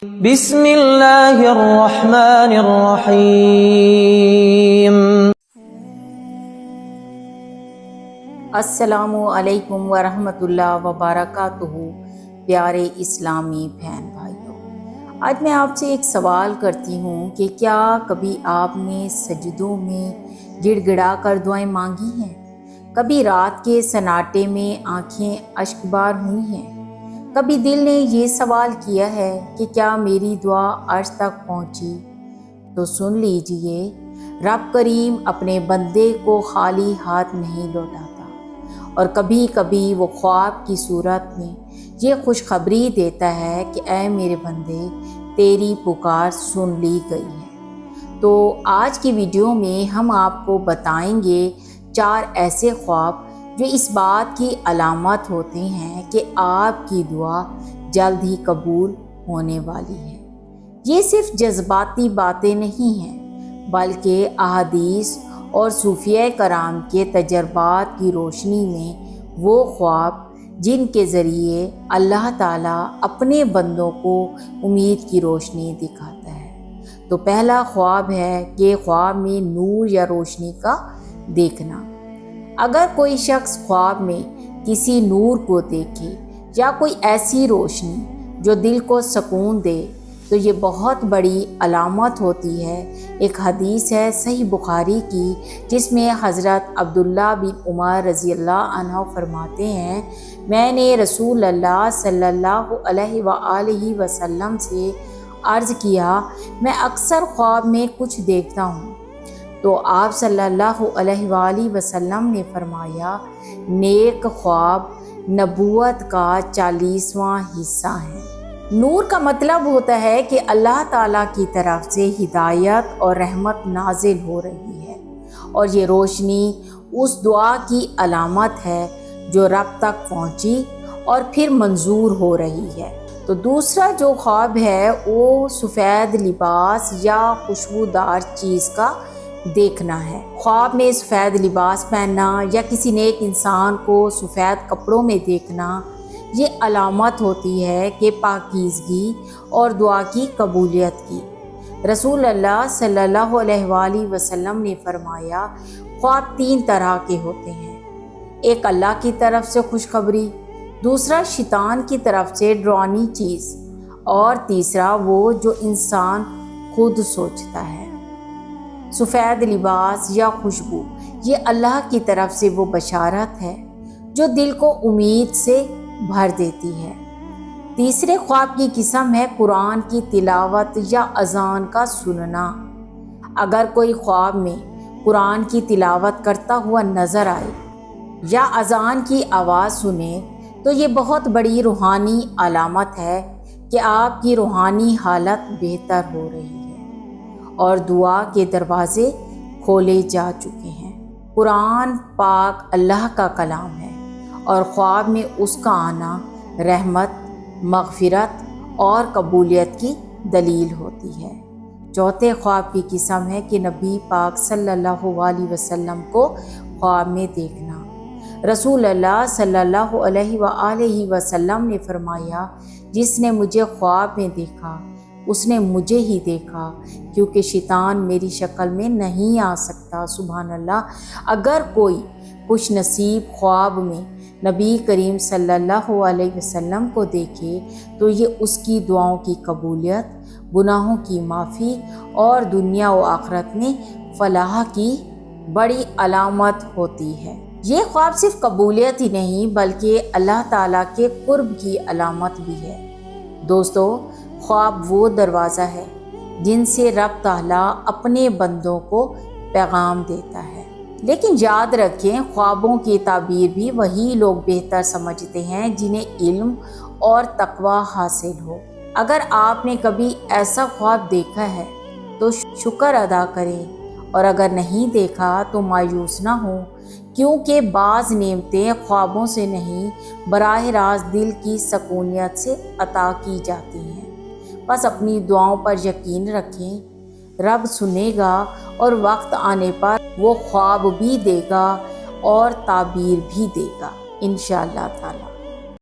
بسم اللہ الرحمن الرحیم۔ السلام علیکم ورحمۃ اللہ وبرکاتہ۔ پیارے اسلامی بہن بھائیوں، آج میں آپ سے ایک سوال کرتی ہوں کہ کیا کبھی آپ نے سجدوں میں گڑ گڑا کر دعائیں مانگی ہیں؟ کبھی رات کے سناٹے میں آنکھیں اشکبار ہوئی ہیں؟ کبھی دل نے یہ سوال کیا ہے کہ کیا میری دعا عرش تک پہنچی؟ تو سن لیجئے، رب کریم اپنے بندے کو خالی ہاتھ نہیں لوٹاتا، اور کبھی کبھی وہ خواب کی صورت میں یہ خوشخبری دیتا ہے کہ اے میرے بندے، تیری پکار سن لی گئی ہے۔ تو آج کی ویڈیو میں ہم آپ کو بتائیں گے 4 ایسے خواب جو اس بات کی علامت ہوتے ہیں کہ آپ کی دعا جلد ہی قبول ہونے والی ہے۔ یہ صرف جذباتی باتیں نہیں ہیں، بلکہ احادیث اور صوفیہ کرام کے تجربات کی روشنی میں وہ خواب جن کے ذریعے اللہ تعالیٰ اپنے بندوں کو امید کی روشنی دکھاتا ہے۔ تو پہلا خواب ہے کہ خواب میں نور یا روشنی کا دیکھنا۔ اگر کوئی شخص خواب میں کسی نور کو دیکھے یا کوئی ایسی روشنی جو دل کو سکون دے تو یہ بہت بڑی علامت ہوتی ہے۔ ایک حدیث ہے صحیح بخاری کی، جس میں حضرت عبداللہ بن عمر رضی اللہ عنہ فرماتے ہیں، میں نے رسول اللہ صلی اللہ علیہ وآلہ وسلم سے عرض کیا، میں اکثر خواب میں کچھ دیکھتا ہوں۔ تو آپ صلی اللہ علیہ وآلہ وسلم نے فرمایا، نیک خواب نبوت کا 40واں حصہ ہے۔ نور کا مطلب ہوتا ہے کہ اللہ تعالیٰ کی طرف سے ہدایت اور رحمت نازل ہو رہی ہے، اور یہ روشنی اس دعا کی علامت ہے جو رب تک پہنچی اور پھر منظور ہو رہی ہے۔ تو دوسرا جو خواب ہے وہ سفید لباس یا خوشبودار چیز کا دیکھنا ہے۔ خواب میں سفید لباس پہننا یا کسی نیک انسان کو سفید کپڑوں میں دیکھنا یہ علامت ہوتی ہے کہ پاکیزگی اور دعا کی قبولیت کی۔ رسول اللہ صلی اللہ علیہ وآلہ وسلم نے فرمایا، خواب 3 طرح کے ہوتے ہیں، ایک اللہ کی طرف سے خوشخبری، دوسرا شیطان کی طرف سے ڈراؤنی چیز، اور تیسرا وہ جو انسان خود سوچتا ہے۔ سفید لباس یا خوشبو یہ اللہ کی طرف سے وہ بشارت ہے جو دل کو امید سے بھر دیتی ہے۔ تیسرے خواب کی قسم ہے قرآن کی تلاوت یا اذان کا سننا۔ اگر کوئی خواب میں قرآن کی تلاوت کرتا ہوا نظر آئے یا اذان کی آواز سنے تو یہ بہت بڑی روحانی علامت ہے کہ آپ کی روحانی حالت بہتر ہو رہی ہے اور دعا کے دروازے کھولے جا چکے ہیں۔ قرآن پاک اللہ کا کلام ہے، اور خواب میں اس کا آنا رحمت، مغفرت اور قبولیت کی دلیل ہوتی ہے۔ چوتھے خواب کی قسم ہے کہ نبی پاک صلی اللہ علیہ وسلم کو خواب میں دیکھنا۔ رسول اللہ صلی اللہ علیہ وآلہ وسلم نے فرمایا، جس نے مجھے خواب میں دیکھا اس نے مجھے ہی دیکھا، کیونکہ شیطان میری شکل میں نہیں آ سکتا۔ سبحان اللہ۔ اگر کوئی خوش نصیب خواب میں نبی کریم صلی اللہ علیہ وسلم کو دیکھے تو یہ اس کی دعاؤں کی قبولیت، گناہوں کی معافی اور دنیا و آخرت میں فلاح کی بڑی علامت ہوتی ہے۔ یہ خواب صرف قبولیت ہی نہیں بلکہ اللہ تعالیٰ کے قرب کی علامت بھی ہے۔ دوستو، خواب وہ دروازہ ہے جن سے رب تعالیٰ اپنے بندوں کو پیغام دیتا ہے، لیکن یاد رکھیں خوابوں کی تعبیر بھی وہی لوگ بہتر سمجھتے ہیں جنہیں علم اور تقوی حاصل ہو۔ اگر آپ نے کبھی ایسا خواب دیکھا ہے تو شکر ادا کریں، اور اگر نہیں دیکھا تو مایوس نہ ہوں، کیونکہ بعض نعمتیں خوابوں سے نہیں براہ راست دل کی سکونیت سے عطا کی جاتی ہیں۔ بس اپنی دعاؤں پر یقین رکھیں، رب سنے گا اور وقت آنے پر وہ خواب بھی دے گا اور تعبیر بھی دے گا انشاءاللہ تعالی۔